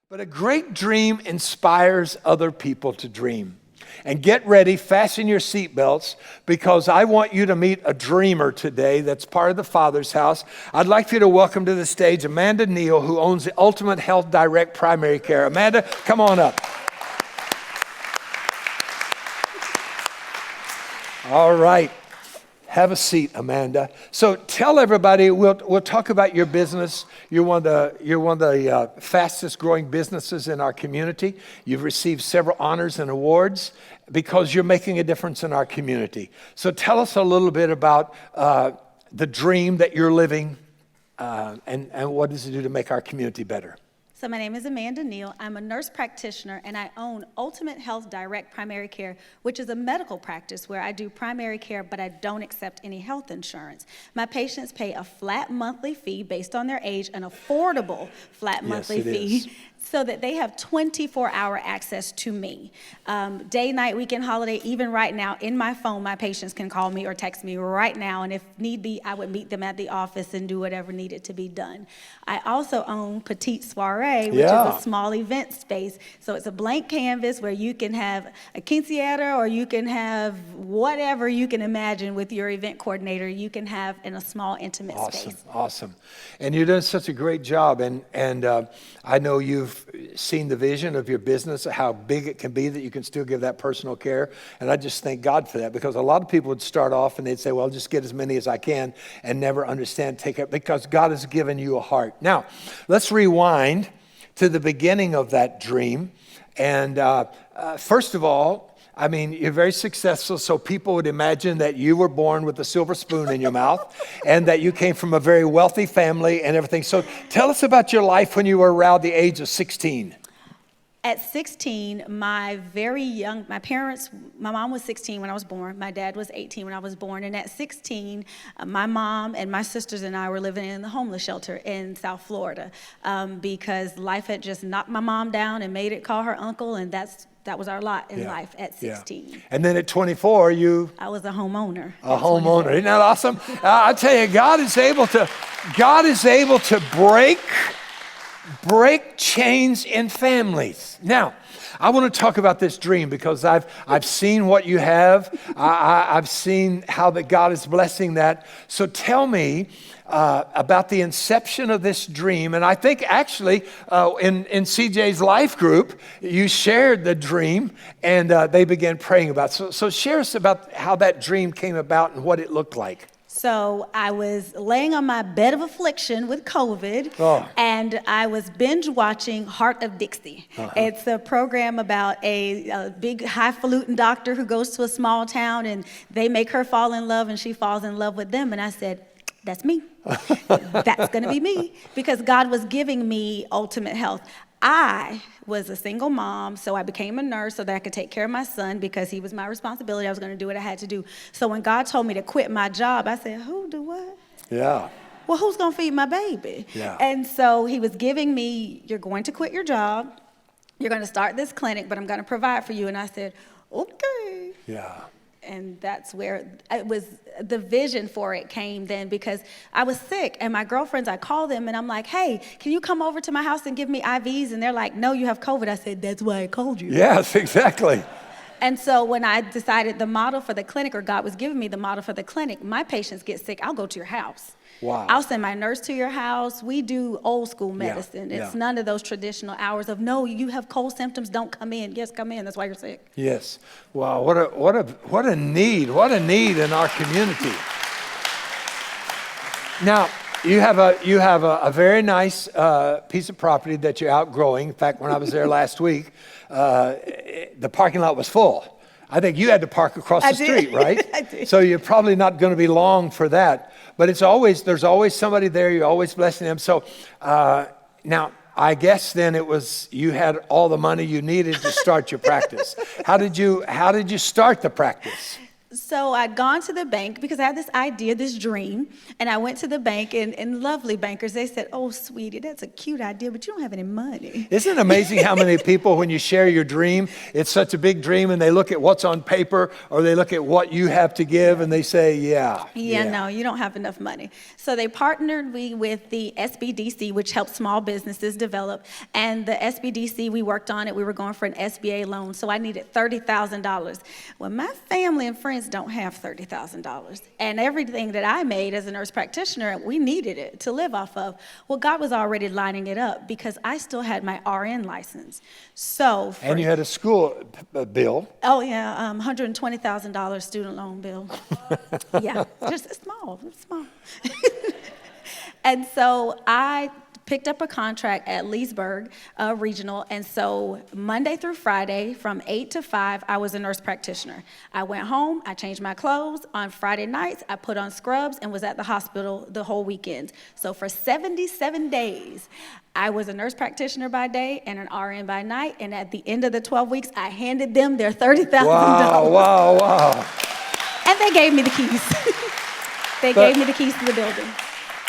But a great dream inspires other people to dream. And get ready, fasten your seatbelts, because I want you to meet a dreamer today that's part of the Father's house. I'd like for you to welcome to the stage Amanda Neal, who owns the Ultimate Health Direct Primary Care. Amanda, come on up. All right. Have a seat, Amanda. So tell everybody, we'll talk about your business. You're one of the fastest growing businesses in our community. You've received several honors and awards because you're making a difference in our community. So tell us a little bit about the dream that you're living and what does it do to make our community better? So my name is Amanda Neal. I'm a nurse practitioner, and I own Ultimate Health Direct Primary Care, which is a medical practice where I do primary care, but I don't accept any health insurance. My patients pay a flat monthly fee based on their age, an affordable flat monthly fee, so that they have 24-hour access to me. Day, night, weekend, holiday, even right now, in my phone, my patients can call me or text me right now, and if need be, I would meet them at the office and do whatever needed to be done. I also own Petite Soiree, which is a small event space. So it's a blank canvas where you can have a quinceañera or you can have whatever you can imagine with your event coordinator, you can have in a small, intimate space. Awesome. And you're doing such a great job. And I know you've seen the vision of your business, how big it can be that you can still give that personal care. And I just thank God for that, because a lot of people would start off and they'd say, well, just get as many as I can and never understand, take it, because God has given you a heart. Now, let's rewind to the beginning of that dream. And first of all, I mean, you're very successful, so people would imagine that you were born with a silver spoon in your mouth and that you came from a very wealthy family and everything. So tell us about your life when you were around the age of 16. At 16, my mom was 16 when I was born. My dad was 18 when I was born. And at 16, my mom and my sisters and I were living in the homeless shelter in South Florida because life had just knocked my mom down and made it call her uncle, and that was our lot in life at 16. Yeah. And then at 24, I was a homeowner. A homeowner. Isn't that awesome? I tell you, God is able to break chains in families. Now, I want to talk about this dream because I've seen what you have. I've seen how that God is blessing that. So tell me about the inception of this dream. And I think actually in CJ's life group, you shared the dream and they began praying about it. So share us about how that dream came about and what it looked like. So I was laying on my bed of affliction with COVID, and I was binge watching Heart of Dixie. It's a program about a big highfalutin doctor who goes to a small town, and they make her fall in love, and she falls in love with them. And I said, that's me. That's going to be me, because God was giving me ultimate health. I was a single mom, so I became a nurse so that I could take care of my son because he was my responsibility. I was going to do what I had to do. So when God told me to quit my job, I said, who do what? Yeah. Well, who's going to feed my baby? Yeah. And so he was giving me, you're going to quit your job. You're going to start this clinic, but I'm going to provide for you. And I said, okay. Yeah. And that's where it was, the vision for it came then, because I was sick and my girlfriends, I called them and I'm like, hey, can you come over to my house and give me IVs? And they're like, no, you have COVID. I said, that's why I called you. Yes, exactly. And so when I decided the model for the clinic, or God was giving me the model for the clinic, my patients get sick, I'll go to your house. Wow. I'll send my nurse to your house. We do old school medicine. It's none of those traditional hours of, no, you have cold symptoms, don't come in. Yes, come in, that's why you're sick. Yes. Wow, what a need in our community. Now, you have a very nice piece of property that you're outgrowing. In fact, when I was there last week, the parking lot was full. I think you had to park across the street, right? I did. So you're probably not going to be long for that. But there's always somebody there. You're always blessing them. So now, I guess then you had all the money you needed to start your practice. How did you start the practice? So I'd gone to the bank because I had this idea, this dream, and I went to the bank, and lovely bankers, they said, oh, sweetie, that's a cute idea, but you don't have any money. Isn't it amazing how many people, when you share your dream, it's such a big dream, and they look at what's on paper, or they look at what you have to give, and they say, yeah. No, you don't have enough money. So they partnered me with the SBDC, which helps small businesses develop. And the SBDC, we worked on it. We were going for an SBA loan, so I needed $30,000. Well, my family and friends don't have $30,000. And everything that I made as a nurse practitioner, we needed it to live off of. Well, God was already lining it up because I still had my RN license. So And you had a school bill. Oh, yeah, $120,000 student loan bill. Yeah, just small. And so I picked up a contract at Leesburg Regional, and so Monday through Friday from 8 to 5, I was a nurse practitioner. I went home, I changed my clothes. On Friday nights, I put on scrubs and was at the hospital the whole weekend. So for 77 days, I was a nurse practitioner by day and an RN by night, and at the end of the 12 weeks, I handed them their $30,000. Wow. And they gave me the keys. They gave me the keys to the building.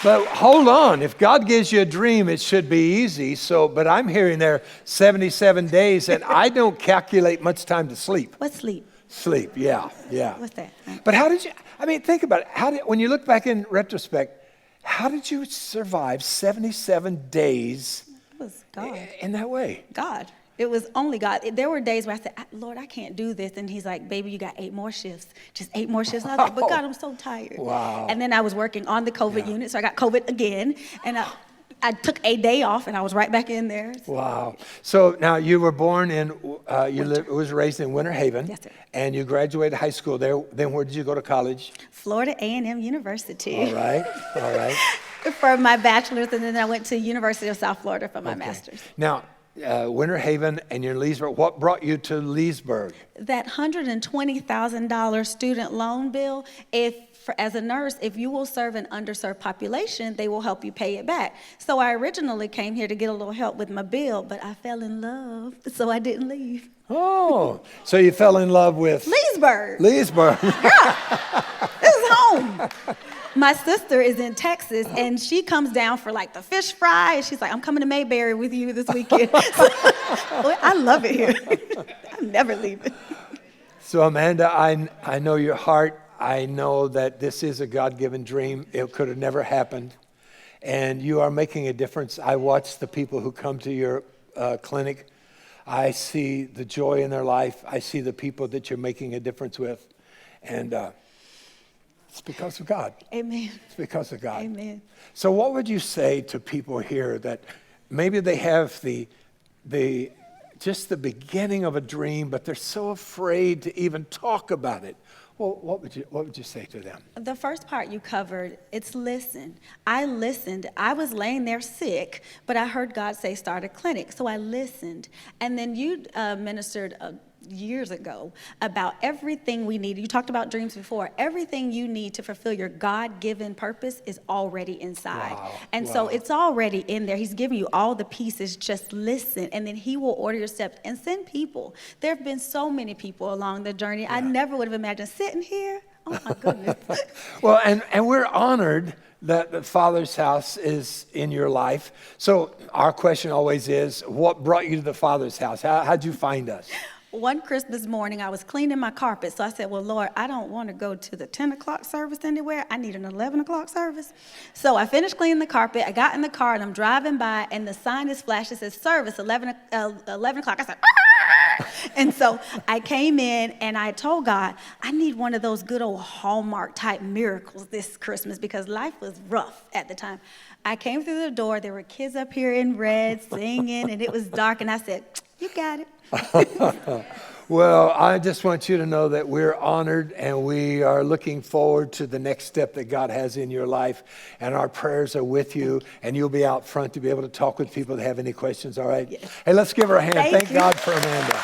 But hold on, if God gives you a dream, it should be easy. So, but I'm hearing there 77 days, and I don't calculate much time to sleep. What's sleep? Sleep, yeah. What's that? But how did you, think about it. When you look back in retrospect, how did you survive 77 days It was God. in that way? God. It was only God. There were days where I said, Lord, I can't do this. And he's like, baby, you got 8 more shifts. Just 8 more shifts. And I was like, but God, I'm so tired. Wow. And then I was working on the COVID unit, so I got COVID again. And I took a day off, and I was right back in there. Wow. So now you were born in, was raised in Winter Haven. Yes, sir. And you graduated high school there. Then where did you go to college? Florida A&M University. All right. For my bachelor's, and then I went to University of South Florida for my master's. Now, Winter Haven and you're in Leesburg. What brought you to Leesburg? That $120,000 student loan bill, as a nurse, if you will serve an underserved population, they will help you pay it back. So I originally came here to get a little help with my bill, but I fell in love, so I didn't leave. Oh, so you fell in love with Leesburg. Leesburg. This is home. My sister is in Texas, and she comes down for like the fish fry, and she's like, I'm coming to Mayberry with you this weekend. I love it here. I'm never leaving. So Amanda, I know your heart. I know that this is a God-given dream. It could have never happened. And you are making a difference. I watch the people who come to your clinic. I see the joy in their life. I see the people that you're making a difference with. And it's because of God. Amen. It's because of God. Amen. So what would you say to people here that maybe they have just the beginning of a dream, but they're so afraid to even talk about it? Well, what would you say to them? The first part you covered, it's listen. I listened. I was laying there sick, but I heard God say start a clinic. So I listened. And then you ministered years ago about everything we need. You talked about dreams before. Everything you need to fulfill your God-given purpose is already inside. Wow. And so it's already in there. He's giving you all the pieces. Just listen, and then he will order your steps and send people. There have been so many people along the journey. I never would have imagined sitting here. Oh my goodness. Well, and we're honored that the Father's house is in your life. So our question always is, what brought you to the Father's house? How'd you find us? One Christmas morning, I was cleaning my carpet, so I said, well, Lord, I don't want to go to the 10 o'clock service anywhere. I need an 11 o'clock service. So I finished cleaning the carpet. I got in the car, and I'm driving by, and the sign is flashed. It says, service, 11 o'clock. I said, ah! And so I came in, and I told God, I need one of those good old Hallmark-type miracles this Christmas because life was rough at the time. I came through the door. There were kids up here in red singing, and it was dark, and I said, you got it. Well, I just want you to know that we're honored and we are looking forward to the next step that God has in your life. And our prayers are with you, and you'll be out front to be able to talk with people that have any questions, all right? Yes. Hey, let's give her a hand. Thank Thank you. God for Amanda.